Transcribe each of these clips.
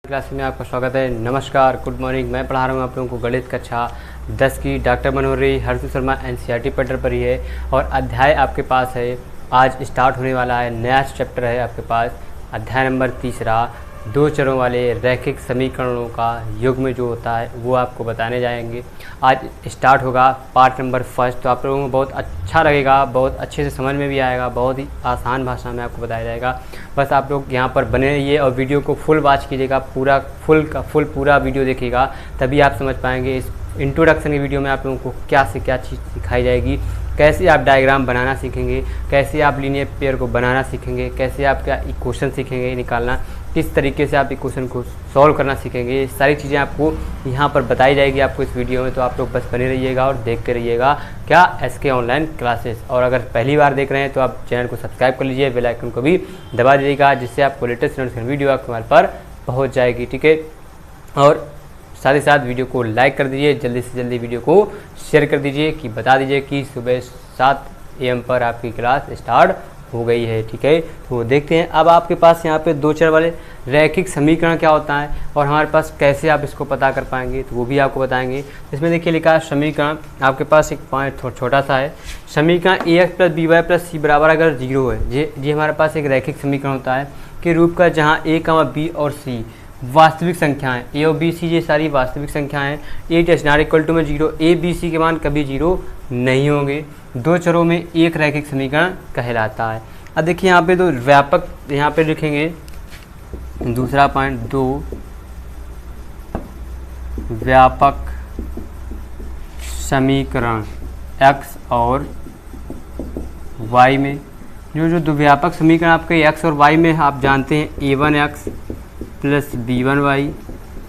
Class में आपका स्वागत है। नमस्कार, गुड मॉर्निंग। मैं पढ़ा रहा हूँ आप लोगों को गणित कक्षा 10 की। डॉक्टर मनोहरी हर्षु शर्मा एनसीईआरटी पैटर्न पर ही है और अध्याय आपके पास है। आज स्टार्ट होने वाला है, नया चैप्टर है आपके पास, अध्याय नंबर 3, दो चरों वाले रैखिक समीकरणों का युग्म जो होता है वो आपको बताने जाएंगे। आज स्टार्ट होगा पार्ट नंबर 1। तो आप लोगों को बहुत अच्छा लगेगा, बहुत अच्छे से समझ में भी आएगा, बहुत ही आसान भाषा में आपको बताया जाएगा। बस आप लोग यहाँ पर बने रहिए और वीडियो को फुल वॉच कीजिएगा, पूरा वीडियो देखिएगा, तभी आप समझ पाएंगे। इस इंट्रोडक्शन की वीडियो में आप लोगों को क्या से क्या चीज़ सिखाई जाएगी, कैसे आप डायग्राम बनाना सीखेंगे, कैसे आप लीनियर पेयर को बनाना सीखेंगे, कैसे आप क्या इक्वेशन सीखेंगे निकालना, किस तरीके से आप इक्वेशन को सॉल्व करना सीखेंगे। ये सारी चीज़ें आपको यहाँ पर बताई जाएगी आपको इस वीडियो में। तो आप लोग बस बने रहिएगा और देखते रहिएगा क्या एसके ऑनलाइन क्लासेस। और अगर पहली बार देख रहे हैं तो आप चैनल को सब्सक्राइब कर लीजिए, बेल आइकन को भी दबा दीजिएगा, जिससे आपको लेटेस्ट नोटिफिकेशन वीडियो आपके मोबाइल पर पहुँच जाएगी। ठीक है, और साथ ही साथ वीडियो को लाइक कर दीजिए, जल्दी से जल्दी वीडियो को शेयर कर दीजिए, कि बता दीजिए कि सुबह 7 AM पर आपकी क्लास स्टार्ट हो गई है। ठीक है, तो देखते हैं अब आपके पास यहाँ पे दो चर वाले रैखिक समीकरण क्या होता है और हमारे पास कैसे आप इसको पता कर पाएंगे, तो वो भी आपको बताएंगे। इसमें देखिए लिखा है समीकरण, आपके पास एक पॉइंट छोटा सा है। समीकरण ax + by + c बराबर अगर 0 है, ये हमारे पास एक रैखिक समीकरण होता है कि रूप का जहाँ a, b और c वास्तविक संख्याएं, a और b, c ये सारी वास्तविक संख्याएं हैं। a ≤ में 0, a b c के मान कभी 0 नहीं होंगे। दो चरों में एक रैखिक समीकरण कहलाता है। अब देखिए यहाँ पे दो व्यापक, यहाँ पे लिखेंगे दूसरा पॉइंट, दो व्यापक समीकरण x और y में। जो दो व्यापक समीकरण आपके x और y में आप जानते हैं, a1x + b1y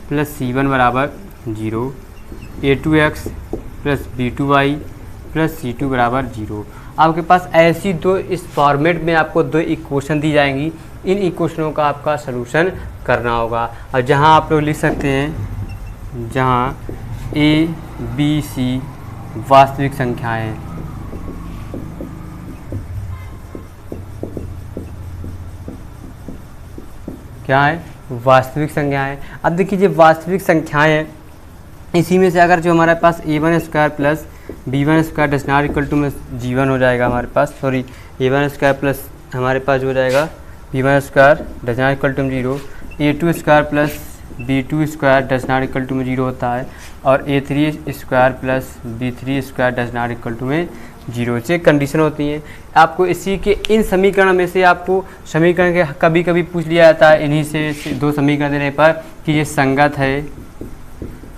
+ c1 बराबर 0, a2x + b2y + c2 बराबर 0। आपके पास ऐसी दो, इस फॉर्मेट में आपको दो इक्वेशन दी जाएंगी। इन इक्वेशनों का आपका सलूशन करना होगा। और जहां आप लोग लिख सकते हैं, जहां a, b, c वास्तविक संख्याएं हैं, क्या है, वास्तविक संख्याएं। अब देखिए जो वास्तविक संख्याएं हैं, इसी में से अगर जो हमारे पास a1² + b1² does not equal to में g1 हो जाएगा हमारे पास, सॉरी a1² + हमारे पास हो जाएगा b1² does not equal to में 0, a2² + b2² does not equal to में 0 होता है, और a3² + b3² does not equal to में 0 से कंडीशन होती हैं। आपको इसी के इन समीकरण में से आपको समीकरण के कभी कभी पूछ लिया जाता है, इन्हीं से दो समीकरण देने पर कि ये संगत है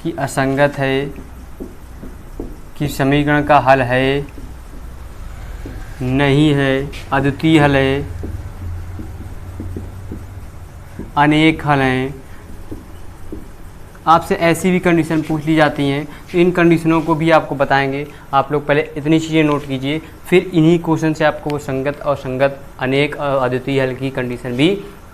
कि असंगत है, कि समीकरण का हल है नहीं है, अद्वितीय हल है, अनेक हल हैं। आपसे ऐसी भी कंडीशन पूछ ली जाती हैं, तो इन कंडीशनों को भी आपको बताएंगे। आप लोग पहले इतनी चीज़ें नोट कीजिए, फिर इन्हीं क्वेश्चन से आपको वो संगत और संगत, अनेक और अद्वितीय हल की कंडीशन भी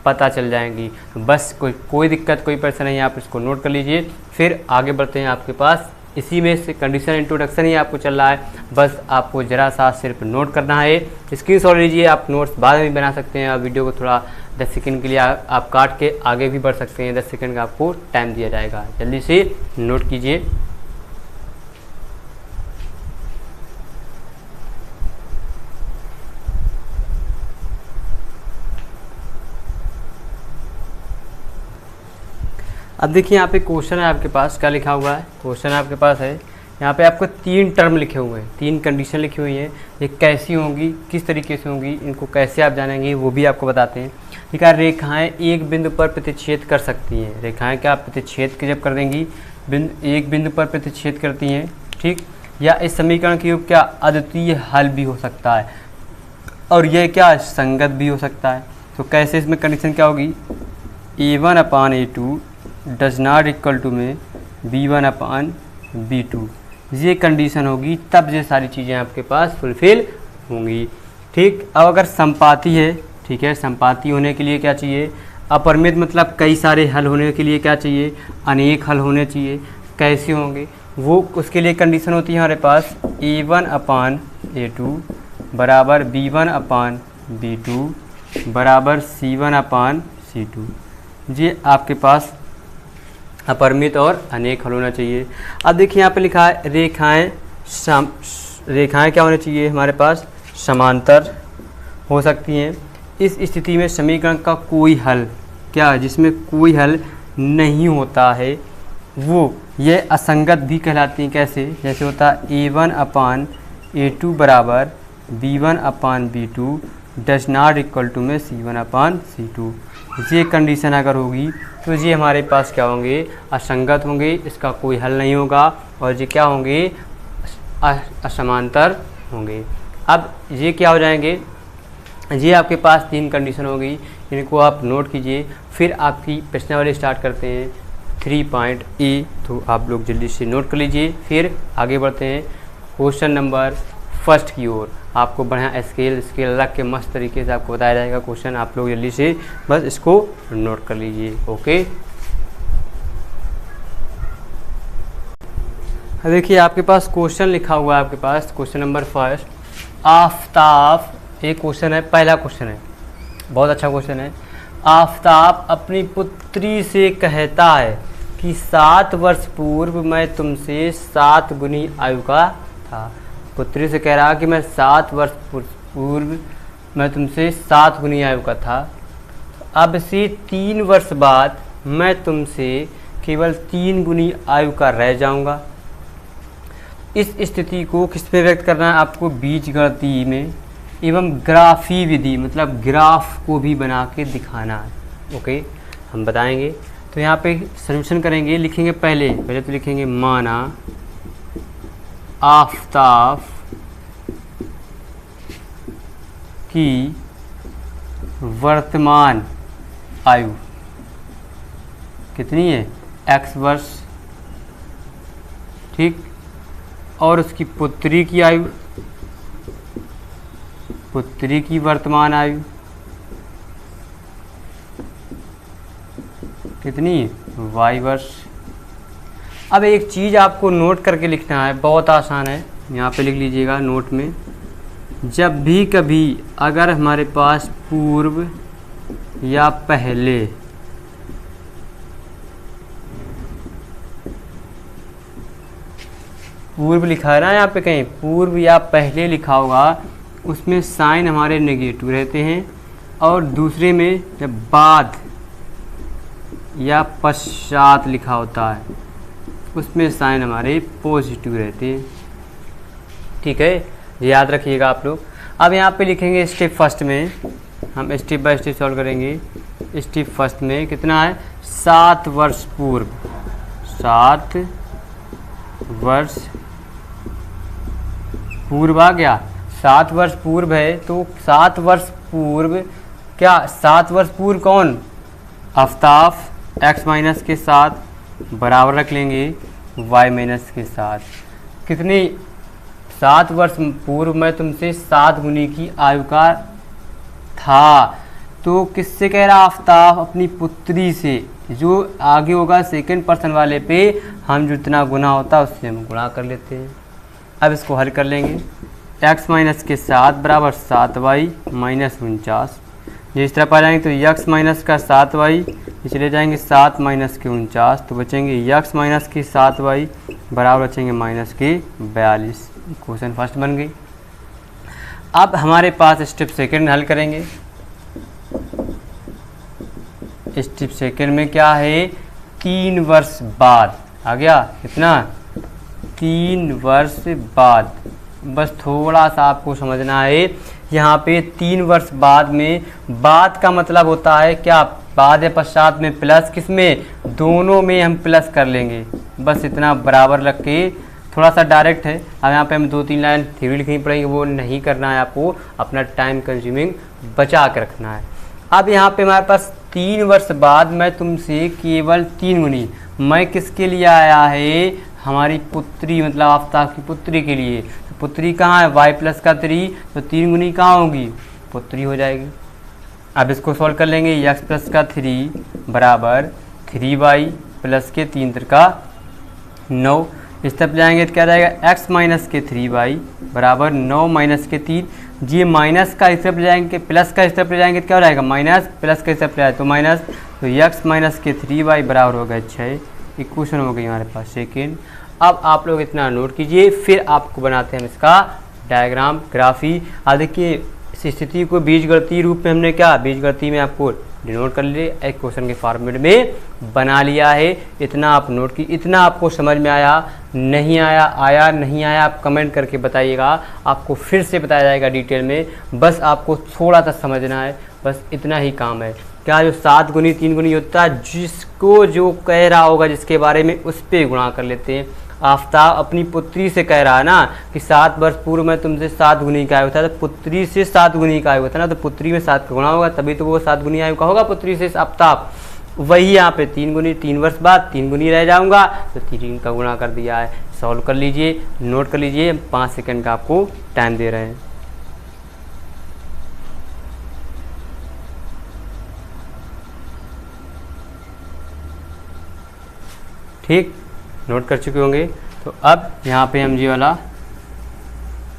पता चल जाएंगी। बस कोई दिक्कत, कोई परेशानी नहीं, आप इसको नोट कर लीजिए। फिर आगे बढ़ते हैं। आपके पास इसी में से कंडीशन इंट्रोडक्शन ही आपको चल रहा है, बस आपको ज़रा सा सिर्फ नोट करना है। स्क्रीनशॉट लीजिए, आप नोट्स बाद में भी बना सकते हैं। आप वीडियो को थोड़ा 10 सेकंड के लिए आप काट के आगे भी बढ़ सकते हैं। 10 सेकंड का आपको टाइम दिया जाएगा, जल्दी से नोट कीजिए। अब देखिए यहाँ पे क्वेश्चन है आपके पास, क्या लिखा हुआ है, क्वेश्चन आपके पास है। यहाँ पे आपको 3 टर्म लिखे हुए हैं, 3 कंडीशन लिखी हुई हैं। ये कैसी होंगी, किस तरीके से होंगी, इनको कैसे आप जानेंगे, वो भी आपको बताते हैं। ठीक है, रेखाएं एक बिंदु पर प्रतिच्छेद कर सकती हैं। रेखाएं क्या प्रतिच्छेद जब कर देंगी, एक बिंदु पर प्रतिच्छेद करती हैं, ठीक। या इस समीकरण की योग क्या अद्वितीय हल भी हो सकता है, और यह क्या संगत भी हो सकता है। तो कैसे इसमें कंडीशन क्या होगी, a1/a2 does not equal to में b1/b2, ये कंडीशन होगी, तब ये सारी चीज़ें आपके पास फुलफिल होंगी। ठीक, अब अगर संपाती है, ठीक है, संपाती होने के लिए क्या चाहिए, अपरिमित मतलब कई सारे हल होने के लिए क्या चाहिए, अनेक हल होने चाहिए। कैसे होंगे वो, उसके लिए कंडीशन होती है हमारे पास a1/a2 बराबर b1/b2 बराबर c1/c2। ये आपके पास अपरिमित और अनेक हल होना चाहिए। अब देखिए यहाँ पे लिखा है रेखाएं क्या होनी चाहिए हमारे पास, समांतर हो सकती हैं। इस स्थिति में समीकरण का कोई हल, क्या जिसमें कोई हल नहीं होता है वो यह असंगत भी कहलाती हैं। कैसे, जैसे होता है A1/A2 बराबर B1/B2 does not equal to में C1/C2। ये कंडीशन अगर होगी तो ये हमारे पास क्या होंगे, असंगत होंगे, इसका कोई हल नहीं होगा और ये क्या होंगे, असमांतर होंगे। अब ये क्या हो जाएंगे, ये आपके पास 3 कंडीशन होगी, इनको आप नोट कीजिए। फिर आपकी प्रश्नावली स्टार्ट करते हैं 3.A, तो आप लोग जल्दी से नोट कर लीजिए। फिर आगे बढ़ते हैं क्वेश्चन नंबर फर्स्ट की ओर। आपको बढ़िया स्केल रख के मस्त तरीके से आपको बताया जाएगा क्वेश्चन, आप लोग जल्दी से बस इसको नोट कर लीजिए। ओके, देखिए आपके पास क्वेश्चन लिखा हुआ है, आपके पास क्वेश्चन नंबर फर्स्ट, आफताब, एक क्वेश्चन है, पहला क्वेश्चन है, बहुत अच्छा क्वेश्चन है। आफताब अपनी पुत्री से कहता है कि 7 वर्ष पूर्व मैं तुमसे 7 गुनी आयु का था। पुत्री से कह रहा कि मैं 7 वर्ष पूर्व मैं तुमसे 7 गुनी आयु का था। अब से 3 वर्ष बाद मैं तुमसे केवल 3 गुनी आयु का रह जाऊंगा। इस स्थिति को किस में व्यक्त करना है आपको, बीजगणितीय में एवं ग्राफी विधि, मतलब ग्राफ को भी बना के दिखाना है। ओके, हम बताएंगे। तो यहाँ पे सॉल्यूशन करेंगे, लिखेंगे पहले तो लिखेंगे माना आफताब की वर्तमान आयु कितनी है, x वर्ष, ठीक, और उसकी पुत्री की आयु, पुत्री की वर्तमान आयु कितनी, y वर्ष। अब एक चीज़ आपको नोट करके लिखना है, बहुत आसान है, यहाँ पे लिख लीजिएगा नोट में। जब भी कभी अगर हमारे पास पूर्व या पहले पूर्व लिखा है ना, यहाँ पे कहीं पूर्व या पहले लिखा होगा, उसमें साइन हमारे नेगेटिव रहते हैं, और दूसरे में जब बाद या पश्चात लिखा होता है उसमें साइन हमारे पॉजिटिव रहते हैं। ठीक है, याद रखिएगा आप लोग। अब यहाँ पे लिखेंगे स्टेप फर्स्ट में, हम स्टेप बाय स्टेप सॉल्व करेंगे। स्टेप फर्स्ट में कितना है, 7 वर्ष पूर्व, 7 वर्ष पूर्व आ गया, 7 वर्ष पूर्व है, तो 7 वर्ष पूर्व क्या, 7 वर्ष पूर्व कौन, आफताब, x माइनस के साथ बराबर रख लेंगे y माइनस के साथ। कितनी, 7 वर्ष पूर्व मैं तुमसे 7 गुनी की आयु का था। तो किससे कह रहा आफताब, अपनी पुत्री से। जो आगे होगा सेकंड पर्सन वाले पे हम जितना गुना होता है उससे हम गुणा कर लेते हैं। अब इसको हल कर लेंगे, x माइनस के 7 बराबर 7y माइनस 49। जिस तरह पा जाएंगे तो x माइनस का 7y, चले जाएंगे 7 माइनस के 49, तो बचेंगे x माइनस के 7y बराबर बचेंगे माइनस के 42। क्वेश्चन फर्स्ट बन गई। अब हमारे पास स्टेप सेकंड हल करेंगे। स्टेप सेकंड में क्या है, 3 वर्ष बाद आ गया, कितना, 3 वर्ष बाद। बस थोड़ा सा आपको समझना है, यहाँ पे 3 वर्ष बाद में, बाद का मतलब होता है क्या, बाद या पश्चात में प्लस, किस में, दोनों में हम प्लस कर लेंगे। बस इतना बराबर रख के, थोड़ा सा डायरेक्ट है। अब यहाँ पे हम 2-3 लाइन थ्योरी लिखनी पड़ेगी, वो नहीं करना है आपको, अपना टाइम कंज्यूमिंग बचा के रखना है। अब यहाँ पे हमारे पास 3 वर्ष बाद मैं तुमसे केवल 3 गुनी, मैं किसके लिए आया है, हमारी पुत्री, मतलब आफताब की पुत्री के लिए। तो पुत्री कहाँ है, y प्लस का 3, तो 3 गुनी कहाँ होगी, पुत्री हो जाएगी। अब इसको सॉल्व कर लेंगे, x प्लस का 3 बराबर 3y प्लस के 3 का 9। इस तरफ जाएंगे तो क्या जाएगा, x माइनस के 3y बराबर 9 माइनस के 3। जी माइनस का इस तरफ जाएंगे, प्लस का इस तरफ जाएंगे तो क्या हो जाएगा, माइनस, प्लस का इस तरफ जाए तो माइनस, तो x माइनस के 3y बराबर हो गया 6। इक्वेशन हो गई हमारे पास सेकेंड। अब आप लोग इतना नोट कीजिए, फिर आपको बनाते हैं हम इसका डायग्राम ग्राफी। अब देखिए इस स्थिति को बीजगणितीय रूप में हमने क्या बीजगणितीय में आपको डिनोट कर लिए, एक क्वेश्चन के फॉर्मेट में बना लिया है। इतना आप नोट की, इतना आपको समझ में आया नहीं आया, आया नहीं आया आप कमेंट करके बताइएगा, आपको फिर से बताया जाएगा डिटेल में। बस आपको थोड़ा सा समझना है, बस इतना ही काम है। क्या जो 7 गुनी 3 गुनी होता है, जिसको जो कह रहा होगा जिसके बारे में, उस पर गुणा कर लेते हैं। आफ्ताब अपनी पुत्री से कह रहा है ना कि 7 वर्ष पूर्व में तुमसे 7 गुनी का आयु था, तो पुत्री से 7 गुनी का आयु था ना, तो पुत्री में 7 का गुणा होगा, तभी तो वो 7 गुनी आयु का होगा पुत्री से आफ्ताब। वही यहाँ पे 3 गुनी, 3 वर्ष बाद 3 गुनी रह जाऊंगा, तो 3 का गुणा कर दिया है। सॉल्व कर लीजिए, नोट कर लीजिए, 5 सेकंड का आपको टाइम दे रहे हैं। ठीक, नोट कर चुके होंगे। तो अब यहाँ पे हम जी वाला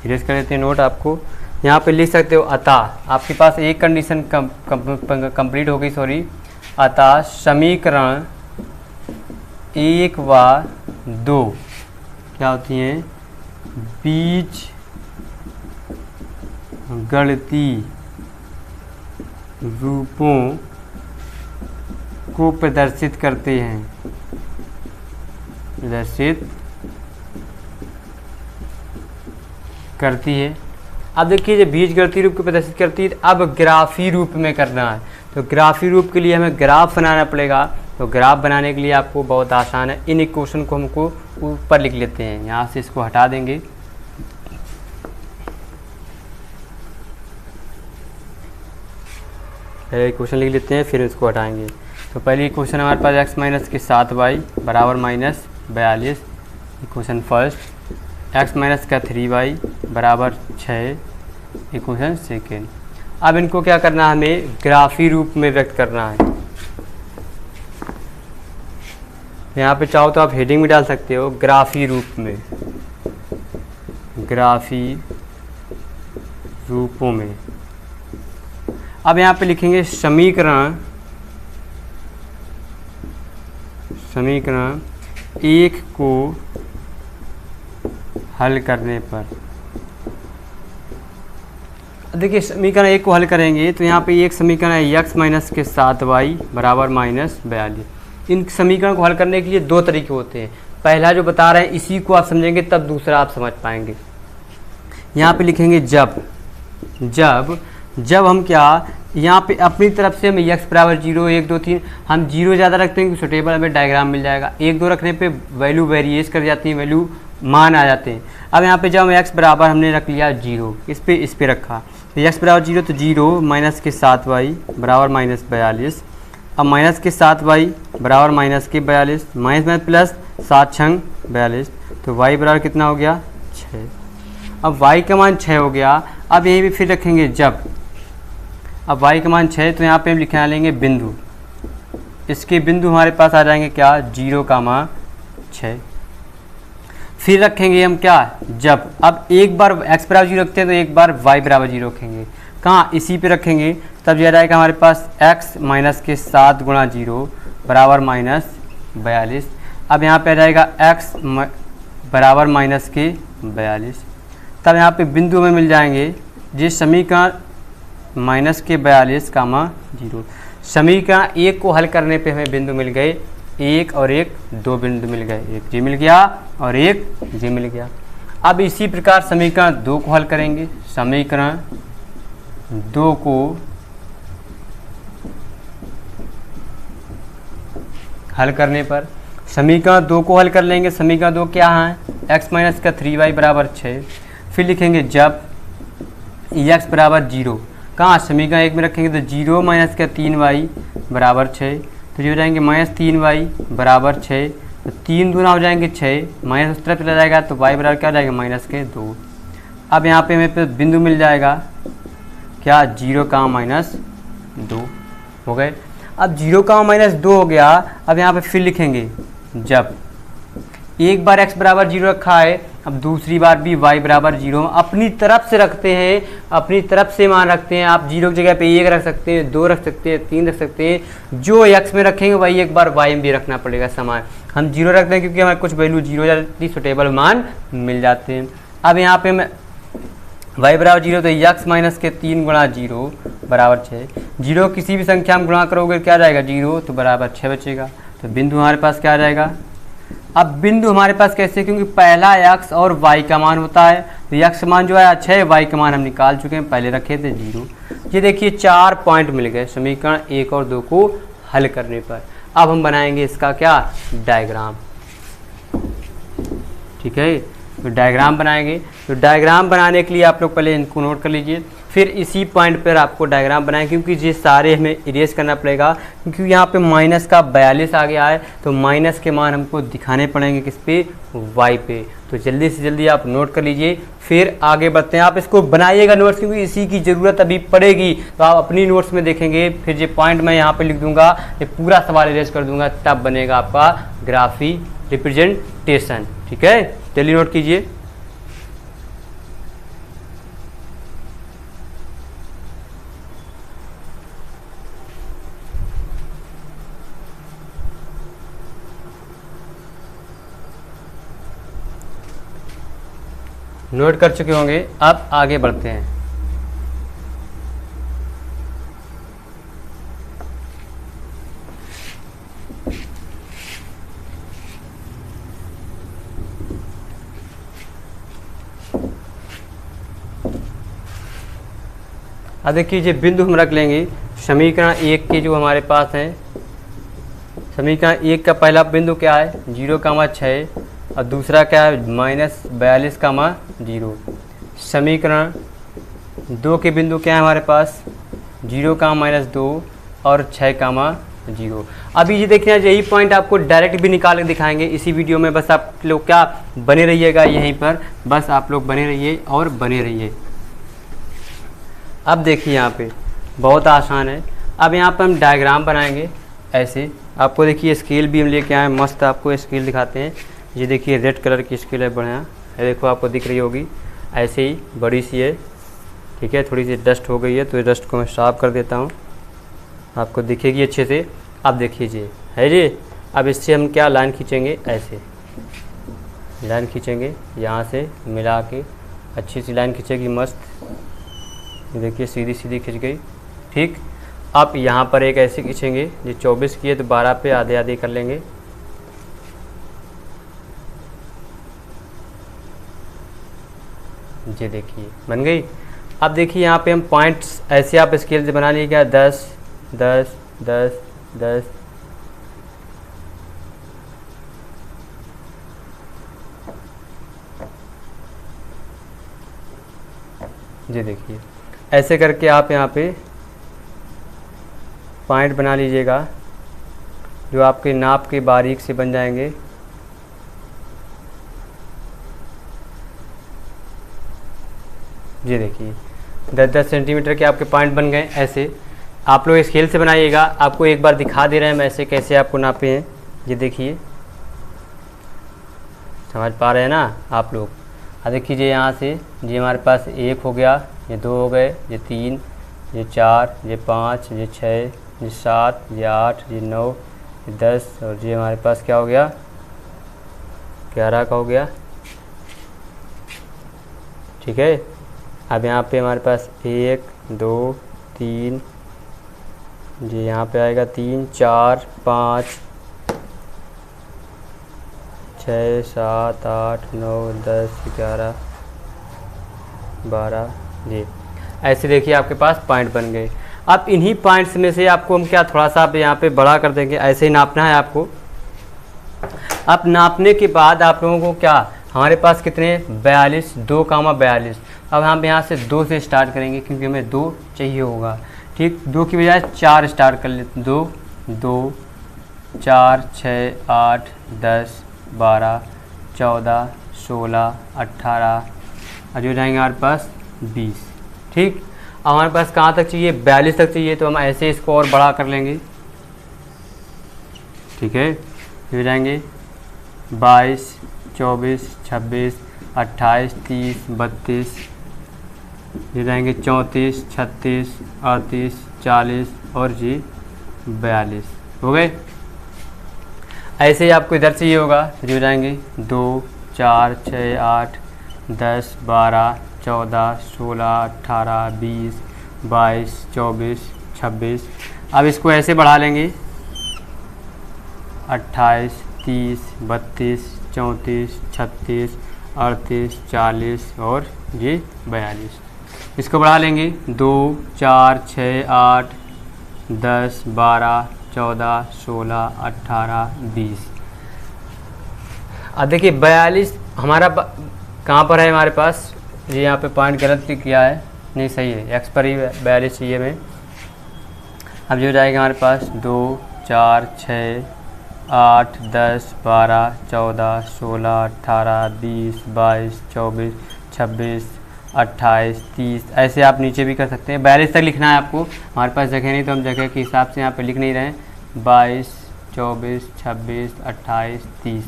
इरेज कर देते हैं नोट। आपको यहाँ पे लिख सकते हो अतः, आपके पास एक कंडीशन कंप्लीट हो गई, सॉरी। अतः समीकरण 1 व 2 क्या होती हैं, बीज गणितीय रूपों को प्रदर्शित करते हैं, प्रदर्शित करती है। अब देखिए जब बीजगणितीय रूप को प्रदर्शित करती है, अब ग्राफी रूप में करना है। तो ग्राफी रूप के लिए हमें ग्राफ बनाना पड़ेगा। तो ग्राफ बनाने के लिए आपको बहुत आसान है, इन इक्वेशन को हमको ऊपर लिख लेते हैं, यहाँ से इसको हटा देंगे। पहले इक्वेशन लिख लेते हैं, फिर इसको हटाएंगे। तो पहली इक्वेशन हमारे पास x माइनस के 7y बराबर minus 42, equation first. x minus का 3y बराबर 6, इक्वेशन सेकेंड। अब इनको क्या करना है, हमें ग्राफी रूप में व्यक्त करना है। यहाँ पे चाहो तो आप हेडिंग भी डाल सकते हो, ग्राफी रूप में, ग्राफी रूपों में। अब यहाँ पे लिखेंगे समीकरण 1 को हल करने पर। देखिए समीकरण 1 को हल करेंगे तो यहाँ पे एक समीकरण है x माइनस के 7y बराबर माइनस 42। इन समीकरण को हल करने के लिए 2 तरीके होते हैं। पहला जो बता रहे हैं इसी को आप समझेंगे, तब दूसरा आप समझ पाएंगे। यहाँ पे लिखेंगे जब हम क्या, यहाँ पे अपनी तरफ से हमें x बराबर 0 1 2 3, हम 0 ज़्यादा रखते हैं कि सुटेबल हमें डायग्राम मिल जाएगा। 1 2 रखने पे वैल्यू वेरिएस कर जाती है, वैल्यू मान आ जाते हैं। अब यहाँ पे जब हम x बराबर हमने रख लिया 0, इस पे रखा, तो x बराबर 0, तो 0 माइनस के 7y बराबर माइनस 42। अब माइनस के 7y बराबर माइनस के 42, माइनस प्लस 7 छंग 42, तो y बराबर कितना हो गया 6। अब y का मान 6 हो गया। अब यहीं भी फिर रखेंगे अब y का मान 6, तो यहाँ पे हम लिखने लेंगे बिंदु। इसके बिंदु हमारे पास आ जाएंगे क्या, 0, 6। फिर रखेंगे हम क्या, अब एक बार x बराबर 0 रखते हैं तो एक बार y बराबर 0 रखेंगे। कहाँ, इसी पे रखेंगे, तब यह रहेगा हमारे पास x माइनस के 7 गुणा 0 बराबर माइनस 42। अब यहाँ पे आ जाएगा x बराबर माइनस के 42। तब यहाँ पे बिंदु हमें मिल जाएंगे, जिस समीकरण माइनस के 42, 0। समीकरण 1 को हल करने पे हमें बिंदु मिल गए 1 और 1, 2 बिंदु मिल गए, एक जी मिल गया और एक जी मिल गया। अब इसी प्रकार समीकरण 2 को हल करेंगे। समीकरण 2 को हल करने पर समीकरण 2 को हल कर लेंगे। समीकरण 2 क्या है, x माइनस का 3y बराबर 6। फिर लिखेंगे जब x बराबर 0, कहाँ समीकरण 1 में रखेंगे तो 0 माइनस का 3y बराबर 6, तो ये हो जाएंगे माइनस 3y बराबर 6, तो 3 दूना हो जाएंगे 6, माइनस उस तरफ चला जाएगा तो y बराबर क्या हो जाएगा माइनस के 2। अब यहाँ पे हमें पे बिंदु मिल जाएगा क्या, 0, -2 हो गए। अब 0, -2 हो गया। अब यहाँ पे फिर लिखेंगे जब एक बार x बराबर 0 रखा है, अब दूसरी बार भी y बराबर 0 अपनी तरफ से रखते हैं, अपनी तरफ से मान रखते हैं। आप 0 की जगह पे 1 रख सकते हैं, 2 रख सकते हैं, 3 रख सकते हैं। जो x में रखेंगे वही एक बार y में भी रखना पड़ेगा समान। हम 0 रखते हैं क्योंकि हमारे कुछ वैल्यू 0 हो जाती, सुटेबल मान मिल जाते हैं। अब यहाँ पे मैं y बराबर 0 तो x माइनस के 3 गुणा 0 बराबर 6। 0 किसी भी संख्या में गुणा करोगे क्या जाएगा 0, तो बराबर 6 बचेगा। तो बिंदु हमारे पास क्या आ जाएगा। अब बिंदु हमारे पास कैसे, क्योंकि पहला x और y का मान होता है, तो x का मान जो है 6, y का मान हम निकाल चुके हैं, पहले रखे थे 0। ये देखिए 4 पॉइंट मिल गए समीकरण 1 और 2 को हल करने पर। अब हम बनाएंगे इसका क्या, डायग्राम। ठीक है, तो डायग्राम बनाएंगे। तो डायग्राम बनाने के लिए आप लोग पहले इनको नोट कर लीजिए, फिर इसी पॉइंट पर आपको डायग्राम बनाएं, क्योंकि ये सारे हमें इरेज करना पड़ेगा, क्योंकि यहाँ पे माइनस का 42 आ गया है, तो माइनस के मान हमको दिखाने पड़ेंगे किस पे, y पे। तो जल्दी से जल्दी आप नोट कर लीजिए, फिर आगे बढ़ते हैं। आप इसको बनाइएगा नोट्स, क्योंकि इसी की ज़रूरत अभी पड़ेगी। तो आप अपनी नोट्स में देखेंगे, फिर ये पॉइंट मैं यहाँ पर लिख दूंगा, ये पूरा सवाल इरेज कर दूंगा, तब बनेगा आपका ग्राफी रिप्रेजेंटेशन। ठीक है, जल्दी नोट कीजिए। नोट कर चुके होंगे, अब आगे बढ़ते हैं। अब देखिए ये बिंदु हम रख लेंगे समीकरण 1 के जो हमारे पास हैं। समीकरण 1 का पहला बिंदु क्या है, 0,6 और दूसरा क्या है, -42,0। समीकरण 2 के बिंदु क्या है हमारे पास, 0,-2 और 6,0। अभी ये देखना, यही पॉइंट आपको डायरेक्ट भी निकाल के दिखाएंगे इसी वीडियो में। बस आप लोग क्या बने रहिएगा यहीं पर, बस आप लोग बने रहिए और बने रहिए। अब देखिए यहाँ पे बहुत आसान है। अब यहाँ पर हम डायग्राम बनाएंगे ऐसे। आपको देखिए स्केल भी हम लेके आए, मस्त आपको स्केल दिखाते हैं। ये देखिए रेड कलर की स्केल है, बढ़िया है, देखो आपको दिख रही होगी, ऐसे ही बड़ी सी है। ठीक है, थोड़ी सी डस्ट हो गई है, तो ये डस्ट को मैं साफ कर देता हूँ, आपको दिखेगी अच्छे से। अब देखिए जी है जी, अब इससे हम क्या लाइन खींचेंगे, ऐसे लाइन खींचेंगे, यहाँ से मिला के अच्छी सी लाइन खींचेगी, मस्त। देखिए सीधी सीधी खिंच गई। ठीक, अब यहाँ पर एक ऐसे खींचेंगे, ये 24 की है तो 12 पे आधे आधे कर लेंगे। ये देखिए बन गई। अब देखिए यहाँ पे हम पॉइंट्स ऐसे आप स्केल से बना लीजिएगा, 10 10 10 10। ये देखिए ऐसे करके आप यहाँ पे पॉइंट बना लीजिएगा, जो आपके नाप के बारीक से बन जाएंगे। ये देखिए 10-10 सेंटीमीटर के आपके पॉइंट बन गए। ऐसे आप लोग स्केल से बनाइएगा, आपको एक बार दिखा दे रहे हैं हम ऐसे कैसे आपको नापे हैं। ये देखिए, समझ पा रहे हैं ना आप लोग। अब देखिए यहाँ से ये हमारे पास 1 हो गया, ये 2 हो गए, ये 3, ये 4, ये 5, ये 6, ये 7, ये 8, ये 9, ये 10 और ये हमारे पास क्या हो गया, 11 का हो गया। ठीक है, अब यहाँ पे हमारे पास 1 2 3, ये यहाँ पे आएगा 3 4 5 6 7 8 9 10 11 12। जी ऐसे देखिए आपके पास पॉइंट बन गए। अब इन्हीं पॉइंट्स में से आपको हम क्या थोड़ा सा यहाँ पे बड़ा कर देंगे, ऐसे ही नापना है आपको। अब नापने के बाद आप लोगों को क्या, हमारे पास कितने 42, 2,42। अब हम यहाँ से 2 से स्टार्ट करेंगे, क्योंकि हमें 2 चाहिए होगा। ठीक, 2 की बजाय 4 स्टार्ट कर लेते, 2 2 4 6 8 10 12 14 16 18 और जो जाएंगे हमारे पास 20। ठीक, अब हमारे पास कहाँ तक चाहिए, 42 तक चाहिए, तो हम ऐसे इसको और बड़ा कर लेंगे। ठीक है, फिर जाएंगे 22, 24, 26, 28, 30, 32, ये रहेंगे 34, 36, 38, 40 और जी 42 हो गए। ऐसे ही आपको इधर से ये होगा, जो जाएंगे 2, 4, 6, 8, 10, 12, 14, 16, 18, 20, 22, 24, 26। अब इसको ऐसे बढ़ा लेंगे 28, 30, 32, 34, 36, 38, 40 और ये 42। इसको बढ़ा लेंगे 2, 4, 6, 8, 10, 12, 14, 16, 18, 20। अब देखिए 42 हमारा कहाँ पर है हमारे पास, ये यहाँ पे पॉइंट गलत किया है, नहीं सही है, एक्स पर ही 42 चाहिए हमें। अब जो जाएगा हमारे पास 2, 4, 6, 8, 10, 12, 14, 16, 18, 20, 22, 24, 26, 28, 30। ऐसे आप नीचे भी कर सकते हैं। 42 तक लिखना है आपको, हमारे पास जगह नहीं तो हम जगह के हिसाब से यहाँ पे लिख नहीं रहे हैं। 22, 24, 26, 28, 30,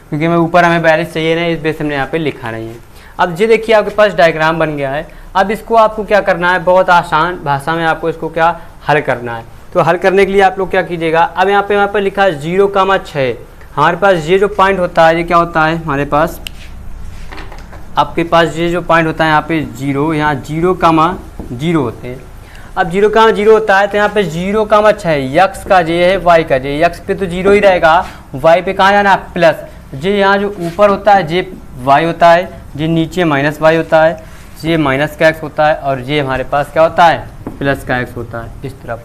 क्योंकि हमें ऊपर हमें 42 चाहिए ना, इस बेस हमने यहाँ पे लिखा नहीं है। अब ये देखिए आपके पास डायग्राम बन गया है। अब इसको आपको क्या करना है, बहुत आसान भाषा में आपको इसको क्या हल करना है। तो हल करने के लिए आप लोग क्या कीजिएगा, अब यहाँ पे लिखा है 0,6। हमारे पास ये जो पॉइंट होता है ये क्या होता है हमारे पास, आपके पास ये जो पॉइंट होता है यहाँ पे 0, यहाँ 0,0 होते हैं। अब 0,0 होता है तो यहाँ पे 0,6 यक्स का जे है वाई का जे, यक्स पे तो 0 ही रहेगा, वाई पे कहाँ जाना है प्लस। जे यहाँ जो ऊपर होता है जे वाई होता है, जे नीचे माइनस वाई होता है, ये माइनस का एक्स होता है और ये हमारे पास क्या होता है प्लस का एक्स होता है इस तरफ।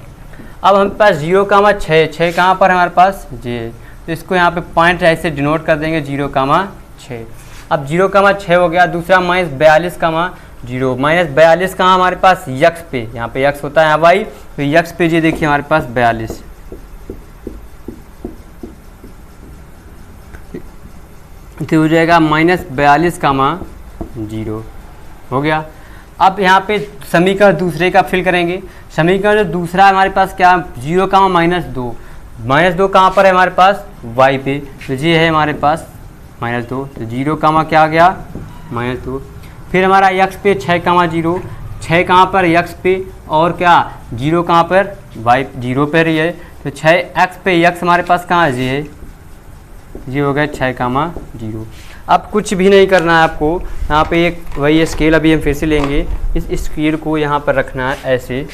अब हमारे पास 0,6 कहाँ पर है हमारे पास जे, तो इसको यहाँ पे पॉइंट ऐसे डिनोट कर देंगे 0,6। अब 0,6 हो गया। दूसरा -42,0, -42 कहाँ हमारे पास यक्स पे, यहाँ पे यक्स होता है वाई, तो यक्स पे ये देखिए हमारे पास 42, तो हो जाएगा -42,0 हो गया। अब यहाँ पे समीकरण दूसरे का फिल करेंगे। समीकरण जो दूसरा हमारे पास क्या 0,-2, -2 कहाँ पर है हमारे पास y पे, तो ये है हमारे पास -2, तो 0, क्या आ गया -2। फिर हमारा x पे 6,0, 6 कहाँ पर x पे और क्या 0 कहाँ पर y 0 पर ही है, तो 6x पे x हमारे पास कहाँ है ये हो गया 6,0। अब कुछ भी नहीं करना है आपको, यहाँ पे एक वही स्केल अभी हम फिर से लेंगे, इस स्केल को यहाँ पर रखना है ऐसे,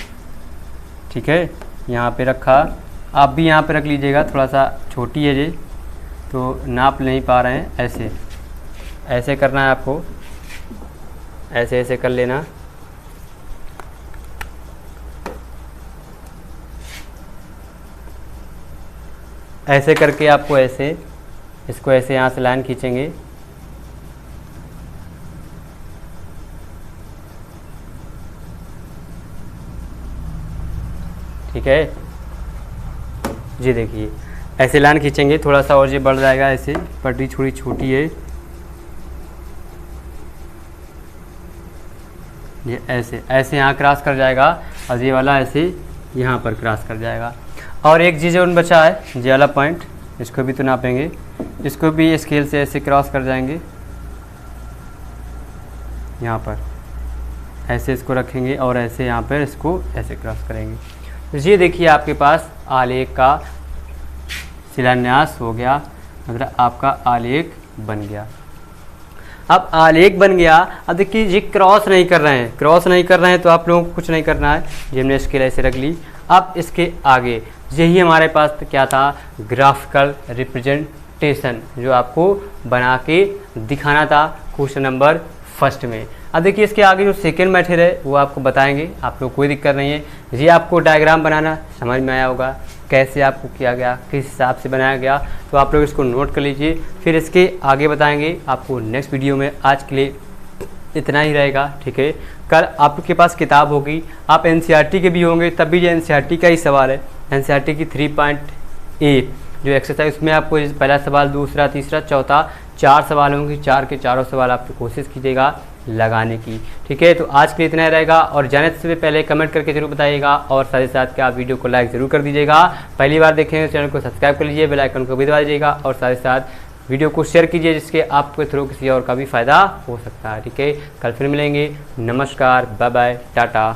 ठीक है, यहाँ पे रखा। आप भी यहाँ पे रख लीजिएगा, थोड़ा सा छोटी है ये तो नाप नहीं पा रहे हैं, ऐसे ऐसे करना है आपको, ऐसे ऐसे कर लेना। ऐसे करके आपको ऐसे इसको ऐसे यहाँ से लाइन खींचेंगे, ठीक है जी। देखिए ऐसे लाइन खींचेंगे, थोड़ा सा और ये बढ़ जाएगा, ऐसे पटरी थोड़ी छोटी है, ये ऐसे ऐसे यहाँ क्रॉस कर जाएगा और ये वाला ऐसे यहाँ पर क्रॉस कर जाएगा। और एक चीज़ और बचा है ये वाला पॉइंट, इसको भी तो नापेंगे, इसको भी स्केल से ऐसे क्रॉस कर जाएंगे, यहाँ पर ऐसे इसको रखेंगे और ऐसे यहाँ पर इसको ऐसे क्रॉस करेंगे। तो ये देखिए आपके पास आलेख का शिलान्यास हो गया, मतलब आपका आलेख बन गया। अब आलेख बन गया, अब देखिए ये क्रॉस नहीं कर रहे हैं, क्रॉस नहीं कर रहे हैं तो आप लोगों को कुछ नहीं करना है, ये हमने स्केल ऐसे रख ली। अब इसके आगे यही हमारे पास क्या था, ग्राफिकल रिप्रेजेंटेशन, जो आपको बना के दिखाना था क्वेश्चन नंबर फर्स्ट में। अब देखिए इसके आगे जो सेकेंड मेथड है वो आपको बताएंगे, आप लोग कोई दिक्कत नहीं है। ये आपको डायग्राम बनाना समझ में आया होगा, कैसे आपको किया गया, किस हिसाब से बनाया गया, तो आप लोग इसको नोट कर लीजिए, फिर इसके आगे बताएंगे आपको नेक्स्ट वीडियो में। आज के लिए इतना ही रहेगा, ठीक है। कल आपके पास किताब होगी, आप एनसीईआरटी के भी होंगे, तब भी ये एनसीईआरटी का ही सवाल है, एनसीईआरटी की 3.8 जो एक्सरसाइज, उसमें आपको पहला सवाल, दूसरा, तीसरा, चौथा 4 सवाल होंगे, 4 के चारों सवाल आप कोशिश कीजिएगा लगाने की, ठीक है। तो आज के लिए इतना ही रहेगा, और जाने से पहले कमेंट करके जरूर बताइएगा, और साथ ही साथ क्या आप वीडियो को लाइक ज़रूर कर दीजिएगा। पहली बार देखें तो चैनल को सब्सक्राइब कर लीजिए, बेल आइकन को भी दबा दीजिएगा, और साथ ही साथ वीडियो को शेयर कीजिए जिसके आपके थ्रू किसी और का भी फ़ायदा हो सकता है। ठीक है, कल फिर मिलेंगे। नमस्कार, बाय बाय, टाटा।